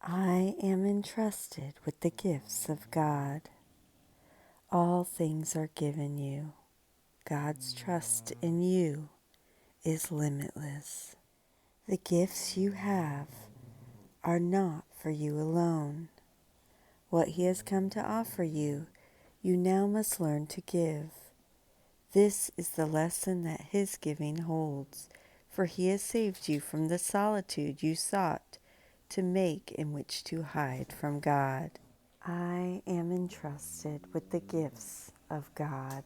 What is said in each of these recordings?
I am entrusted with the gifts of God. All things are given you. God's trust in you is limitless. The gifts you have are not for you alone. What He has come to offer you, you now must learn to give. This is the lesson that His giving holds, for He has saved you from the solitude you sought to make in which to hide from God. I am entrusted with the gifts of God.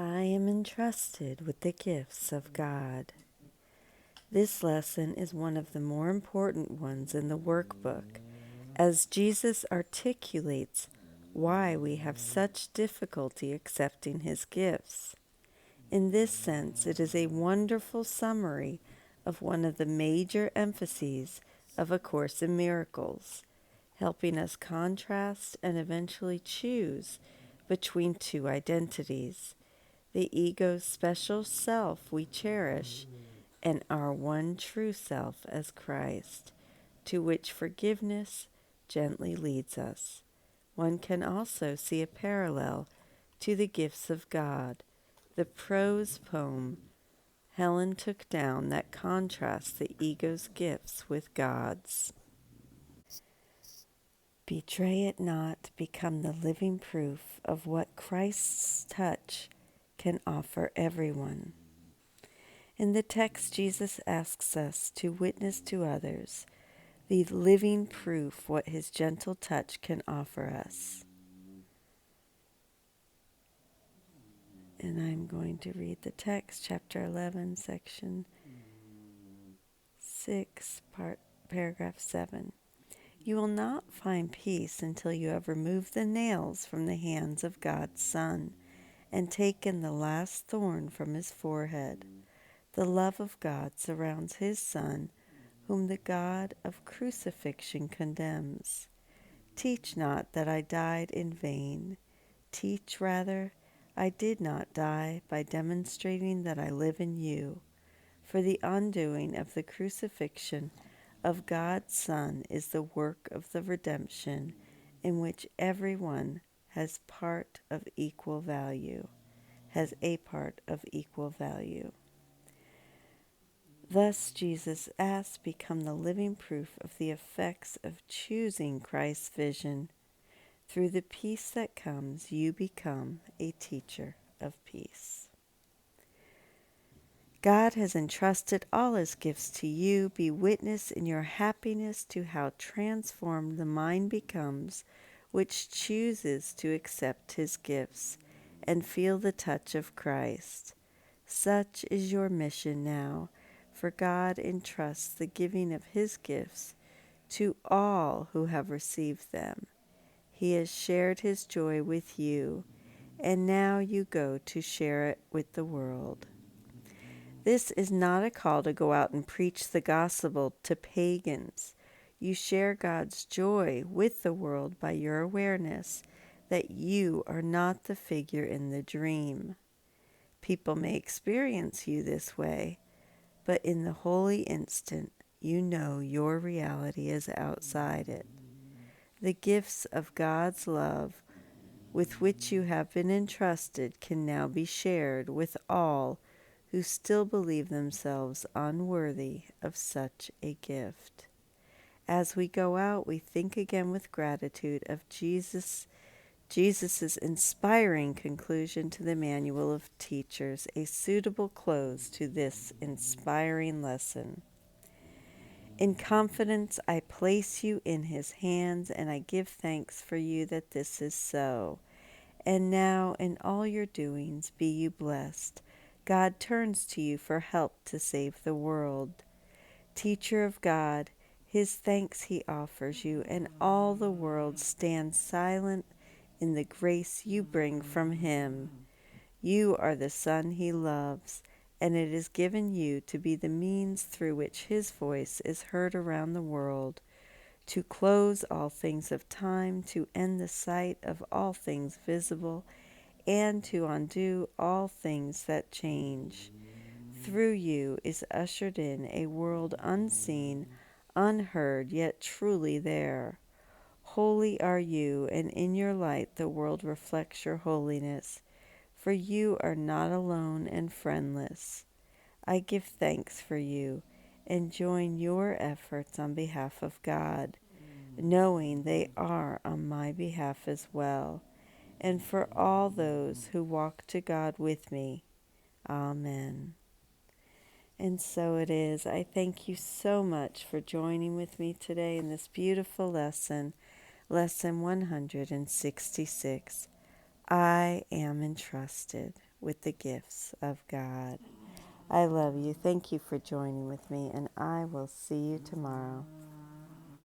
I am entrusted with the gifts of God. This lesson is one of the more important ones in the workbook, as Jesus articulates why we have such difficulty accepting His gifts. In this sense, it is a wonderful summary of one of the major emphases of A Course in Miracles, helping us contrast and eventually choose between two identities: the ego's special self we cherish and our one true self as Christ, to which forgiveness gently leads us. One can also see a parallel to the gifts of God, the prose poem Helen took down that contrasts the ego's gifts with God's. Betray it not, become the living proof of what Christ's touch can offer everyone. In the text, Jesus asks us to witness to others the living proof what his gentle touch can offer us. And I'm going to read the text, chapter 11, section 6, paragraph 7. You will not find peace until you have removed the nails from the hands of God's Son and taken the last thorn from his forehead. The love of God surrounds his Son, whom the God of crucifixion condemns. Teach not that I died in vain. Teach rather, I did not die, by demonstrating that I live in you. For the undoing of the crucifixion of God's Son is the work of the redemption, in which everyone has a part of equal value. Thus, Jesus asks, become the living proof of the effects of choosing Christ's vision. Through the peace that comes, you become a teacher of peace. God has entrusted all his gifts to you. Be witness in your happiness to how transformed the mind becomes, which chooses to accept his gifts and feel the touch of Christ. Such is your mission now, for God entrusts the giving of his gifts to all who have received them. He has shared his joy with you, and now you go to share it with the world. This is not a call to go out and preach the gospel to pagans. You share God's joy with the world by your awareness that you are not the figure in the dream. People may experience you this way, but in the holy instant, you know your reality is outside it. The gifts of God's love with which you have been entrusted can now be shared with all who still believe themselves unworthy of such a gift. As we go out, we think again with gratitude of Jesus's inspiring conclusion to the Manual of Teachers, a suitable close to this inspiring lesson. In confidence, I place you in his hands, and I give thanks for you that this is so. And now, in all your doings, be you blessed. God turns to you for help to save the world. Teacher of God, his thanks he offers you, and all the world stands silent in the grace you bring from him. You are the Son he loves, and it is given you to be the means through which his voice is heard around the world, to close all things of time, to end the sight of all things visible, and to undo all things that change. Through you is ushered in a world unseen, unheard, yet truly there. Holy are you, and in your light the world reflects your holiness, for you are not alone and friendless. I give thanks for you and join your efforts on behalf of God, knowing they are on my behalf as well, and for all those who walk to God with me. Amen. And so it is. I thank you so much for joining with me today in this beautiful lesson, Lesson 166. I am entrusted with the gifts of God. I love you. Thank you for joining with me, and I will see you tomorrow.